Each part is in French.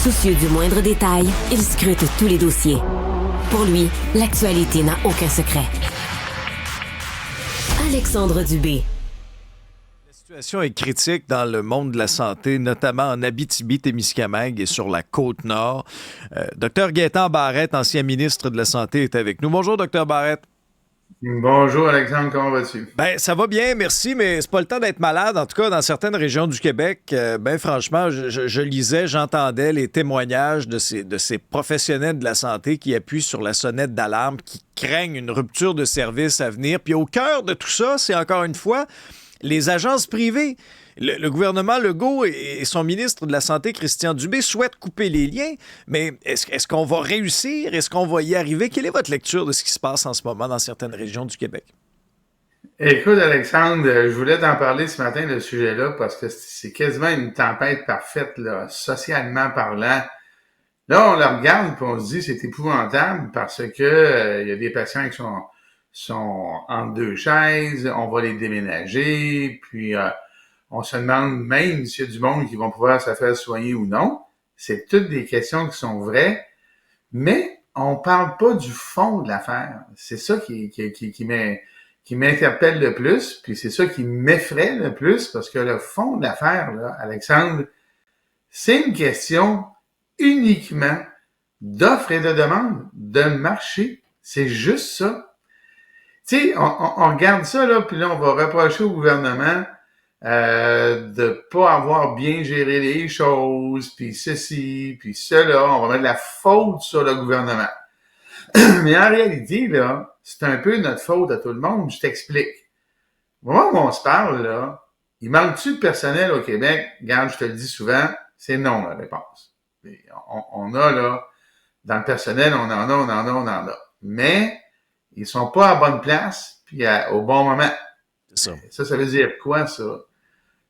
Soucieux du moindre détail, il scrute tous les dossiers. Pour lui, l'actualité n'a aucun secret. Alexandre Dubé. La situation est critique dans le monde de la santé, notamment en Abitibi-Témiscamingue et sur la Côte-Nord. Dr Gaétan Barrette, ancien ministre de la Santé, est avec nous. Bonjour, Dr Barrette. Bonjour Alexandre, comment vas-tu? Ben, ça va bien, merci, mais c'est pas le temps d'être malade. En tout cas, dans certaines régions du Québec, ben franchement, je lisais, j'entendais les témoignages de ces professionnels de la santé qui appuient sur la sonnette d'alarme, qui craignent une rupture de service à venir. Puis au cœur de tout ça, c'est encore une fois les agences privées. Le gouvernement Legault et son ministre de la Santé, Christian Dubé, souhaitent couper les liens, mais est-ce qu'on va réussir? Est-ce qu'on va y arriver? Quelle est votre lecture de ce qui se passe en ce moment dans certaines régions du Québec? Écoute Alexandre, je voulais t'en parler ce matin de ce sujet-là parce que c'est quasiment une tempête parfaite, là, socialement parlant. Là, on le regarde et on se dit c'est épouvantable parce que y a des patients qui sont entre deux chaises, on va les déménager, puis on se demande même s'il y a du monde qui vont pouvoir se faire soigner ou non. C'est toutes des questions qui sont vraies, mais on parle pas du fond de l'affaire. C'est ça qui m'interpelle le plus, puis c'est ça qui m'effraie le plus, parce que le fond de l'affaire, là, Alexandre, c'est une question uniquement d'offre et de demande, de marché. C'est juste ça. Tu sais, on regarde ça, là, puis là, on va reprocher au gouvernement de pas avoir bien géré les choses, puis ceci, puis cela. On va mettre la faute sur le gouvernement. Mais en réalité, là, c'est un peu notre faute à tout le monde. Je t'explique. Au moment où on se parle, là, il manque-tu de personnel au Québec? Regarde, je te le dis souvent, c'est non, la réponse. On a, là, dans le personnel, on en a. Mais, ils sont pas à bonne place, puis au bon moment. C'est ça. Ça veut dire quoi, ça?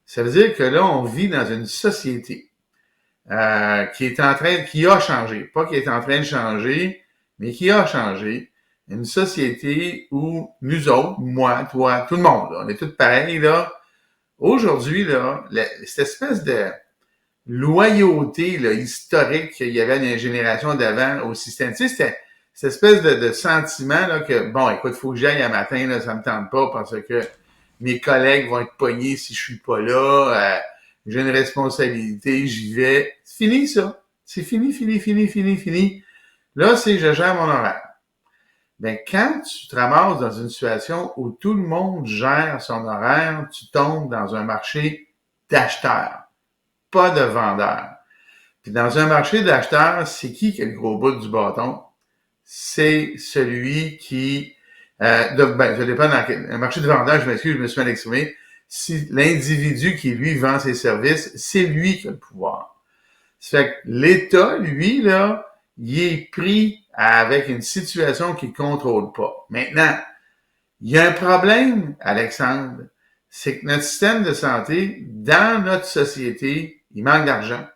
Ça veut dire que là, on vit dans une société qui a changé. Pas qui est en train de changer, mais qui a changé. Une société où nous autres, moi, toi, tout le monde, là, on est tous pareils, là. Aujourd'hui, là, cette espèce de loyauté là, historique qu'il y avait dans les générations d'avant au système, tu sais, c'était cette espèce de sentiment là, que, bon, écoute, faut que j'aille un matin, là, ça me tente pas parce que mes collègues vont être pognés si je suis pas là, j'ai une responsabilité, j'y vais. C'est fini, ça. C'est fini. Là, c'est je gère mon horaire. Ben, quand tu te ramasses dans une situation où tout le monde gère son horaire, tu tombes dans un marché d'acheteurs, pas de vendeurs. Puis dans un marché d'acheteurs, c'est qui a le gros bout du bâton? C'est celui qui... ça dépend dans un marché de vendeurs, je me suis mal exprimé. Si l'individu qui, lui, vend ses services, c'est lui qui a le pouvoir. Ça fait que l'État, lui, là, il est pris avec une situation qu'il ne contrôle pas. Maintenant, il y a un problème, Alexandre, c'est que notre système de santé, dans notre société, il manque d'argent.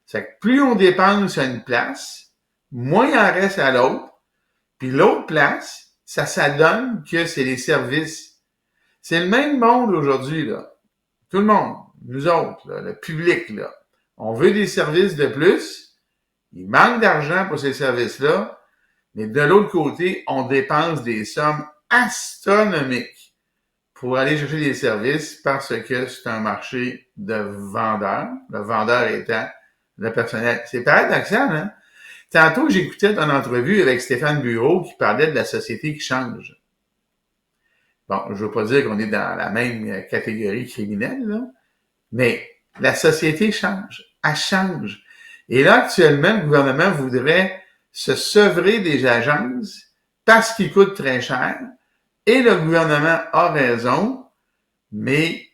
C'est que plus on dépense à une place, moins il en reste à l'autre, puis l'autre place, ça donne que c'est les services. C'est le même monde aujourd'hui, là. Tout le monde, nous autres, là, le public, là. On veut des services de plus, il manque d'argent pour ces services-là, mais de l'autre côté, on dépense des sommes astronomiques pour aller chercher des services parce que c'est un marché de vendeurs, le vendeur étant le personnel. C'est paradoxal, hein? Tantôt, j'écoutais une entrevue avec Stéphane Bureau qui parlait de la société qui change. Bon, je veux pas dire qu'on est dans la même catégorie criminelle, là, mais la société change. Elle change. Et là, actuellement, le gouvernement voudrait se sevrer des agences parce qu'ils coûtent très cher. Et le gouvernement a raison, mais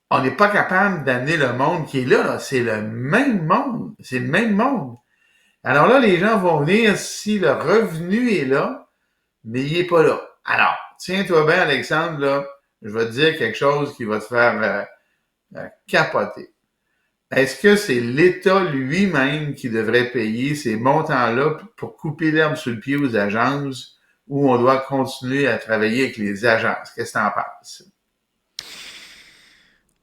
on n'est pas capable d'amener le monde qui est là. C'est le même monde. C'est le même monde. Alors là, les gens vont venir si le revenu est là, mais il est pas là. Alors, tiens-toi bien, Alexandre, là, je vais te dire quelque chose qui va te faire capoter. Est-ce que c'est l'État lui-même qui devrait payer ces montants-là pour couper l'herbe sous le pied aux agences ou on doit continuer à travailler avec les agences? Qu'est-ce que tu en penses?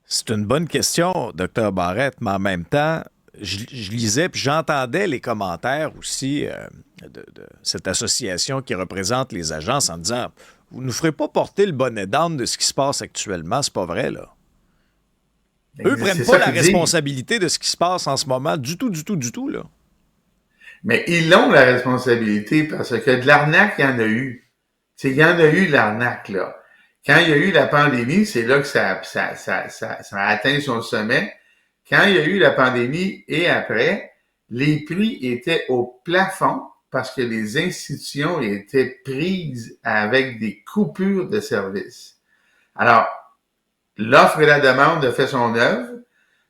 C'est une bonne question, Dr Barrette, mais en même temps, je lisais puis j'entendais les commentaires aussi de cette association qui représente les agences en disant « Vous ne nous ferez pas porter le bonnet d'âne de ce qui se passe actuellement, c'est pas vrai, là. » Eux prennent pas la responsabilité de ce qui se passe en ce moment, du tout, là. Mais ils ont la responsabilité parce que de l'arnaque, il y en a eu. Il y en a eu de l'arnaque, là. Quand il y a eu la pandémie, c'est là que ça a atteint son sommet. Quand il y a eu la pandémie et après, les prix étaient au plafond parce que les institutions étaient prises avec des coupures de services. Alors, l'offre et la demande a fait son œuvre.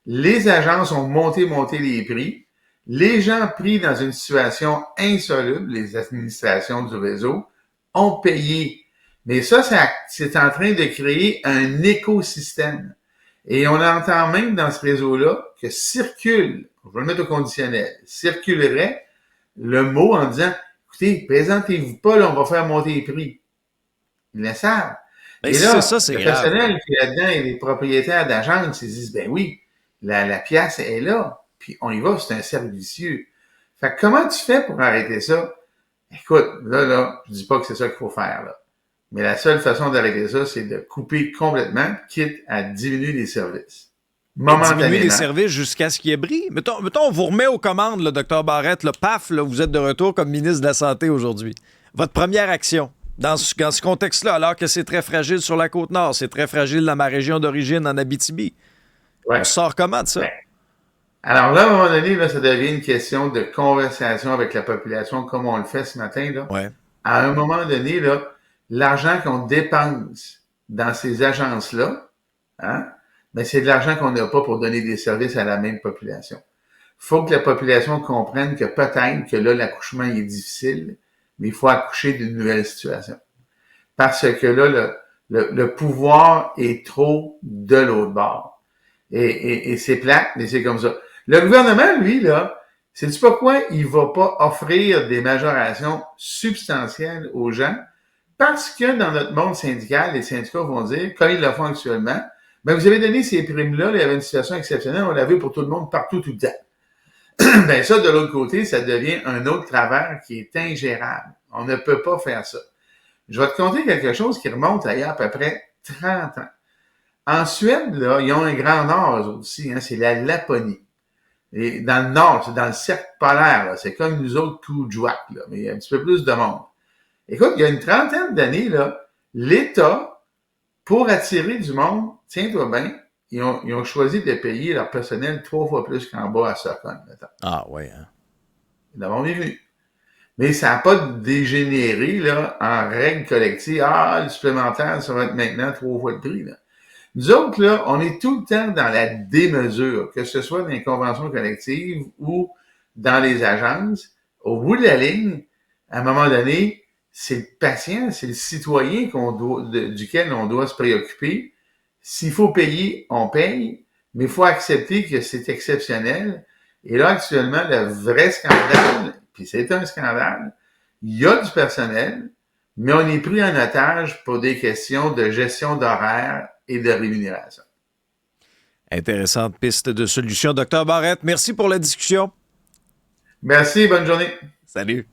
Les agences ont monté les prix. Les gens pris dans une situation insoluble, les administrations du réseau, ont payé. Mais ça, c'est en train de créer un écosystème. Et on entend même dans ce réseau-là que circule, je vais le mettre au conditionnel, circulerait le mot en disant, écoutez, présentez-vous pas, là, on va faire monter les prix. Ils le savent. Ben, et là, ça, c'est le grave. personnel qui est là-dedans et les propriétaires d'agences, ils disent, ben oui, la pièce est là, puis on y va, c'est un cercle vicieux. Fait que comment tu fais pour arrêter ça? Écoute, là, je dis pas que c'est ça qu'il faut faire, là. Mais la seule façon d'arrêter ça, c'est de couper complètement, quitte à diminuer les services. Momentanément. Diminuer les services jusqu'à ce qu'il y ait bris. Mettons, on vous remet aux commandes, le Dr Barrette, là, paf, là, vous êtes de retour comme ministre de la Santé aujourd'hui. Votre première action, dans ce contexte-là, alors que c'est très fragile sur la Côte-Nord, c'est très fragile dans ma région d'origine, en Abitibi. Ouais. On sort comment de ça? Ouais. Alors là, à un moment donné, là, ça devient une question de conversation avec la population, comme on le fait ce matin, là. Ouais. À un moment donné, là, l'argent qu'on dépense dans ces agences-là, hein, ben c'est de l'argent qu'on n'a pas pour donner des services à la même population. Il faut que la population comprenne que peut-être que là, l'accouchement est difficile, mais il faut accoucher d'une nouvelle situation. Parce que là, le pouvoir est trop de l'autre bord. Et c'est plate, mais c'est comme ça. Le gouvernement, lui, là, sais-tu pourquoi il va pas offrir des majorations substantielles aux gens? Parce que dans notre monde syndical, les syndicats vont dire, comme ils le font actuellement, ben vous avez donné ces primes-là, il y avait une situation exceptionnelle, on l'avait pour tout le monde, partout, tout le temps. Ben ça, de l'autre côté, ça devient un autre travers qui est ingérable. On ne peut pas faire ça. Je vais te conter quelque chose qui remonte à il y a à peu près 30 ans. En Suède, là, ils ont un grand nord, eux aussi, hein, c'est la Laponie. Et dans le nord, c'est dans le cercle polaire, là, c'est comme nous autres Kuujjuaq, là, mais il y a un petit peu plus de monde. Écoute, il y a une trentaine d'années, là, l'État, pour attirer du monde, tiens-toi bien, ils ont choisi de payer leur personnel 3 fois plus qu'en bas à Stockholm. Ah ouais. Hein? Le monde est venu. Mais ça n'a pas dégénéré là, en règle collective. Ah, le supplémentaire, ça va être maintenant 3 fois le prix. Là. Nous autres, là, on est tout le temps dans la démesure, que ce soit dans les conventions collectives ou dans les agences. Au bout de la ligne, à un moment donné, c'est le patient, c'est le citoyen duquel on doit se préoccuper. S'il faut payer, on paye, mais il faut accepter que c'est exceptionnel. Et là, actuellement, le vrai scandale, puis c'est un scandale, il y a du personnel, mais on est pris en otage pour des questions de gestion d'horaire et de rémunération. Intéressante piste de solution. Dr Barrette, merci pour la discussion. Merci, bonne journée. Salut.